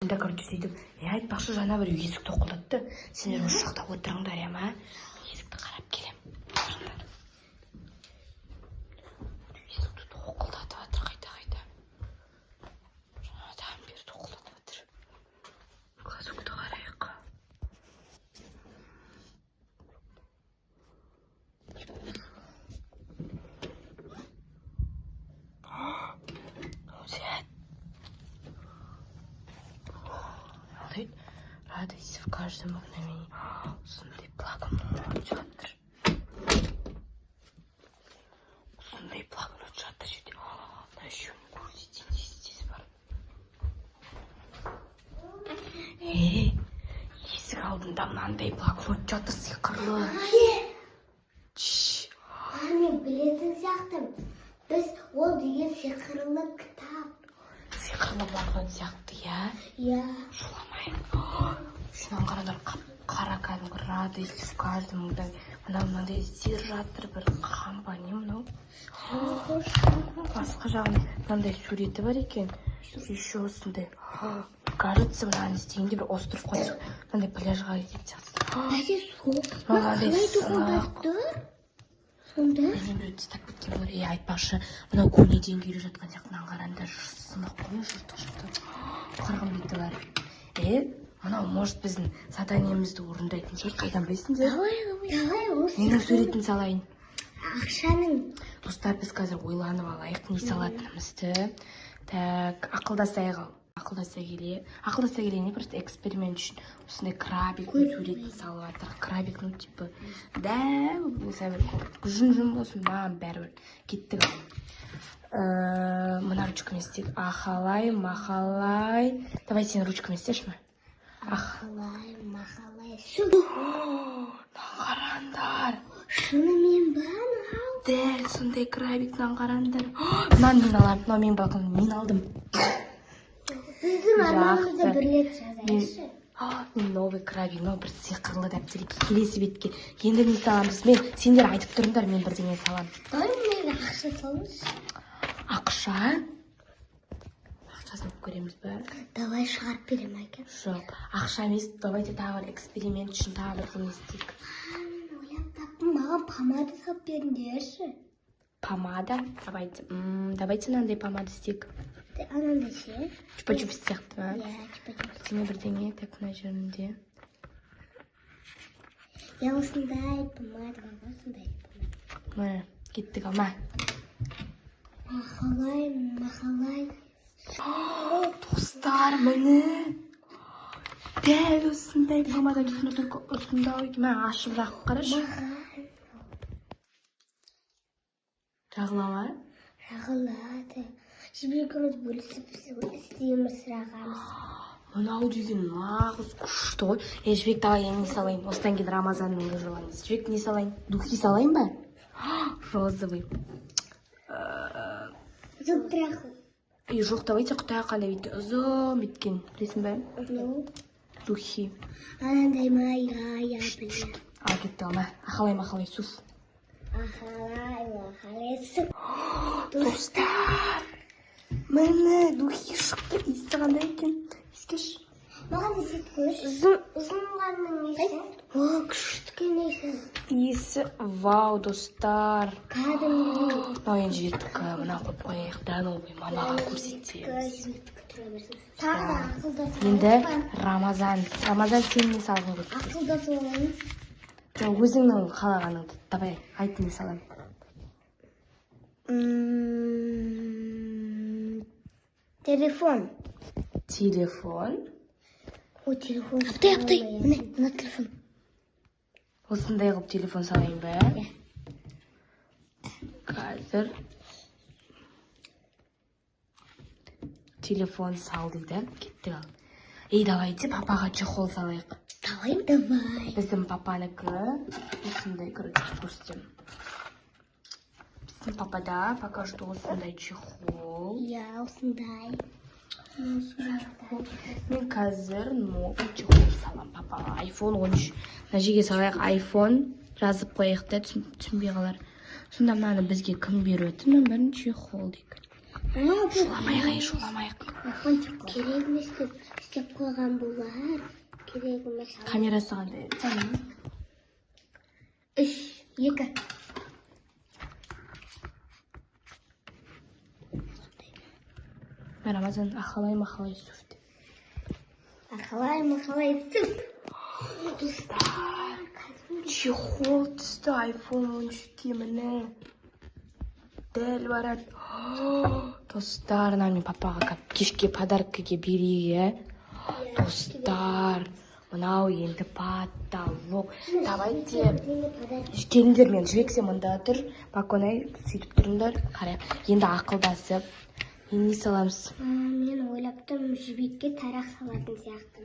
осында көрді сөйтіп айтпақшы жаңа бір есік тоқылдатты сендер осы жақта отырыңдар я ма есікті қарап келем есікті тоқылдатып жатыр қайта жаңадан бері тоқылдатып жатыр қазірді қарайық радость в каждом мгновении. Сондай блокнот жатыр. Сондай блокнот жатыр жерде. Мына үшеуін көрсетейін дейсіз бар. Есік алдында мынандай блокнот жатыр сиқырлы. Мен білетін сияқтым. Біз ол деген сиқырлы кітап. Сиқырлы блокнот сияқты, я? Я. Шуламайын. Шынан қарадар қара кәдімгі радость в каждом мындай мынандай сер жатыр бір қамба не мынау басқа жағында мынандай суреті бар екен еще осындай кажется мынаны істегенде бір остров қойсақ мынандай пляжға кететін сияқты бәсе қалай тоқылдап тұр сонда мен біреу тастап кеткен болар айтпақшы мынау көнеден келе жатқан сияқты мынаны қараңдар сынық қой жыртық қырғын беті бар мынау может біздің заданиемізді орындайтын жер қайдан білесіңдер? Давай осы менің суретін салайын. Ақшаның. Достар, біз қазір ойланып алайық не салатынымызды. Так, ақылдаса келе не просто эксперимент үшін осындай крабиктің суретін салып жатыр. Крабик, ну типа, да, жүн болсын, маған бәрібір кеттік ал. Мына ручкамен істейік. Ахалай, махалай. Давай сен ручкамен істеші ме? Махалай. Қарандар. Шынымен ба? Дәл сондай крабиктен қарандар. Мынаны мен аламын. Мынау мен балқын. Мен алдым. Біздің арнамызды бірлет жазайықшы. Мен новый крабик, мынау бір сиқырлы дәптерге келесі бетке. Енді не саламыз? Сендер айтып тұрыңдар, мен бірдеңе саламын. Давай мен ақша салыңыз. Ақша? Ақшасын көреміз бе? Давай шығарып берем әке. Жоқ, ақша емес, давайте тағы бір эксперимент үшін тағы бір не істейік. Ойлап таптым, маған помада салып беріңдерші. Помада? Давайте мынандай помада істейік. Анандай ше? Чупа-чупс сияқты ма? Иә, чупа-чупс. Сене бірдеңе, так мына жерінде. Я осындай помада бар, осындай помада. Мына, кеттік алма. Махалай. Достар, міне. Дәл осындай помада түсіне только осындай. Мен ашып жақып қарашы. Жағылама? Жағылады. Жібекіміз бөлісіп істейміз сұрағамыз. Мынау деген нағыз күшті ғой. Жібек давай не салайын. Осыдан кейін Рамазанның жоламыз. Жібек не салайын? Духи салайын ба? Розовый. Жоқ бірақ. Жоқ, давайте Қытайға қандай беткен. Ұзым беткен. Білесің бе? Духи. Анандай ма, я білем. Ал кетті алма. Ақалай, суф. Ақалай, суф. Достар. Міне, духи шықты. Иісі қандай екен? Иіскеш. Маған иісі көш. Ұзынғанның иісі. О, күшті иісі. Иісі, вау, достар. Кәдімгі. Мынау енді жібектік, мына қойып қояйық. Дановый мамаға көрсетеміз. Тағы да ақылдасу. Енді Рамазан сен не салғың келді? Ақылдасу оламыз. Өзіңнің қалағаныңды. Давай, айт не салайын. Телефон. О, телефон. Аптай. Мына телефон. Осындай қылып телефон салайын ба? Қазір телефон сал дейді. Кеттік ал. Давайте папаға чехол салайық. Давай. Біздің папанікі осындай көрсетем. Біздің папада пока что осындай чехол. Я осындай. Мен қазір новый чехол салам папаға. iPhone 13. Мына жерге салайық iPhone жазып қояйық та түсінбей қалар. Сонда мынаны бізге кім береді? Нөмірін чехол дейік. шуламайық. Керек емес деп істеп қойған болар. Керек емес. Камерасы қандай? 3, 2. Рамазан ақалай сүфті. Ақалай сүф. Чехол түсті iPhone 13-ке міне. Дәл барады. Достар, мен папаға кешке подаркаге берейік. Достар, мынау енді потолок. Давайте. Келіңдер, мен жібексем мұнда тұр. Баконай сөйтіп тұрыңдар. Қарайық. Енді ақылдасып. Енді не саламыз? Мен ойлаптым, жібекке тарақ салатын сияқты.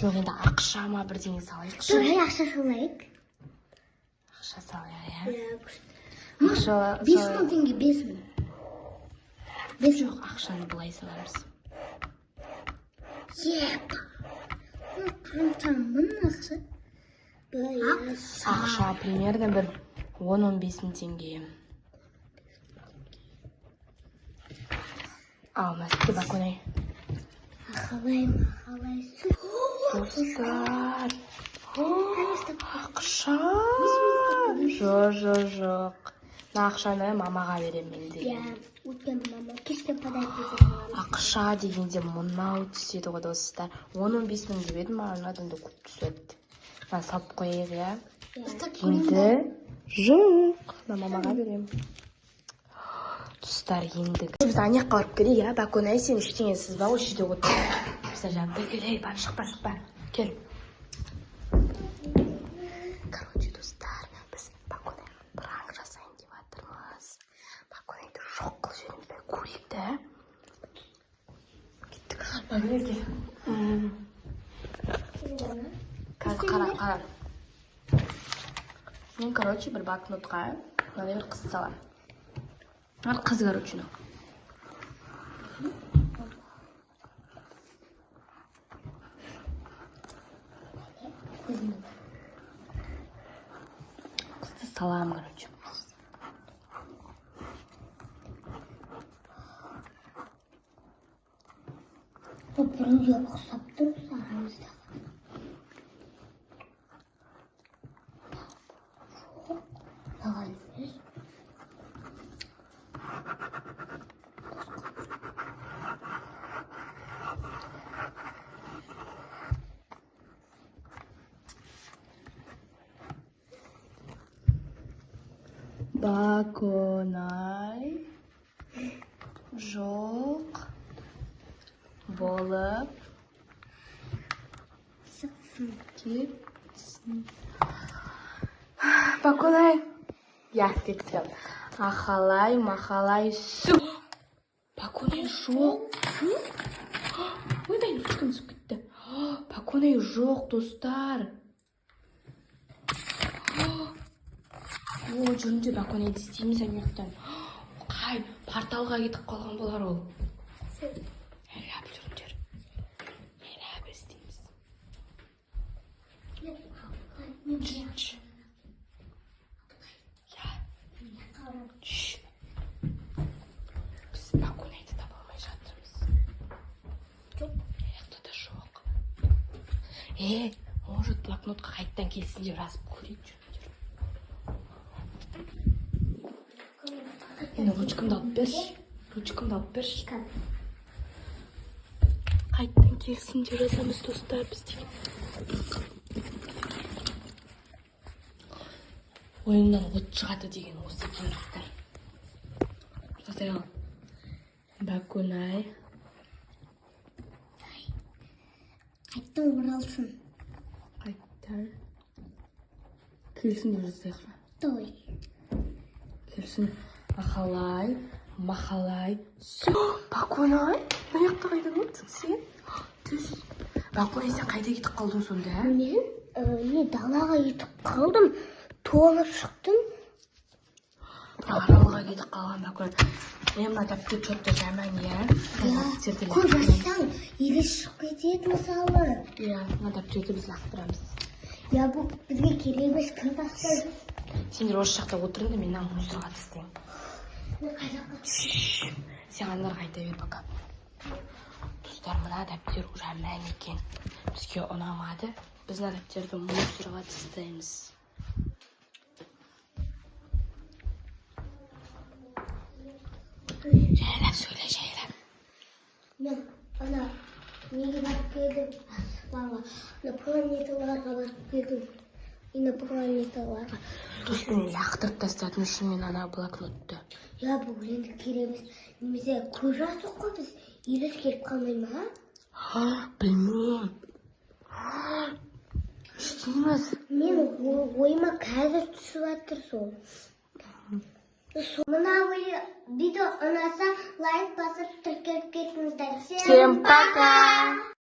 Жоқ, енді ақша ма бірдеңе салайықшы. Тұрай ақша салайық. Ақша салайық, Иә. Ақша 5.000 теңге, 5.000. Жоқ, ақшаны былай саламыз. Қаншамын ақша? Ақша примерно бір 10-15 мың теңге. Алмасты Баконай. Ақалай сүф. Достар. Ақша. Жоқ. Ақшаны мамаға берем менде. Иә, өткен мама кешке подарок берген. Ақша дегенде мынау түседі ғой достар. 10-15 мың деп едім, маған одан да көп түседі. Мен салып қойайық, иә. Енді жоқ. Мамаға берем. Достар, енді біз аяққа барып келейік, иә. Баконай, сен ештеңесіз ба осы жерде отыр. Біз жаңағы келейік, бар, шықпа. Кел. Короче, достар, біз Баконайға пранк жасайын деп жатырмыз. Баконайды жоқ қылып жібереміз, бәрі көрейік, да? Кеттік. Баконай, кел. Қазір қара. Мен, короче, бір банкнотқа мынандай бір қыз салам. Қыз, короче, қызды салам, короче. Бұрынға ұқсап тұрмыз арамызда. Маған емес. Баконай жоқ болып кетсін. Баконай. Я кеттім. Ақалай су. Баконай жоқ. Ойбай, ручкам түсіп кетті. Баконай жоқ, достар. Жүрінде Баконайды істейміз әмектен. Қай, порталға кетіп қалған болар ол. Әләп жүріндер. Әләп істейміз. Жүрінші. Біз Баконайды таба алмай жатырмыз. Жоқ. Аяқта да жоқ. Может, блокнотқа қайттан келсін деп жазып көрейік жүріндер. Енді ручкамды алып берші. Қайттан келсін деп жазамыз, достар, бізде. Ойымнан от шығады деген осы екен, достар. Жасай ал. Баконай. Қайттан оралсын. Қайттан. Келсін деп жасайық. Той. Келсін. Махалай. Баконай? Мына жақта қайдан өттің сен? Түс. Баконай, сен қайда кетіп қалдың сонда? Мен далаға кетіп қалдым. Толып шықтым. Аралға кетіп қалған Баконай. Мына дәптер чотта жаман, иә? Көп жазсаң, елес шығып кетеді мысалы. Иә, мына дәптерді біз лақтырамыз. Я, бұл бізге керек емес, кім тастайды? Сендер осы жақта отырыңдар, мен мусорға тастаймын. Сен андарға айта бер пока. Достар, мына дәптер уже мән екен. Бізге ұнамады. Біз мына дәптерді мусорға тастаймыз. Жайлап сөйле, жайлап. Мен ана неге барып келдім? Аспанға, планеталарға барып келдім. Инопланеталарға. Достым, лақтырып тастадым үшін мен ана блокнотты. Я бұл енді кереміз. Немесе көз жасық қой біз. Елес келіп қалмай ма? Білмеймін. Істейміз. Мен ойыма қазір түсіп жатыр сол. Мына видео ұнаса лайк басып тіркеліп кетіңіздер. Всем пока!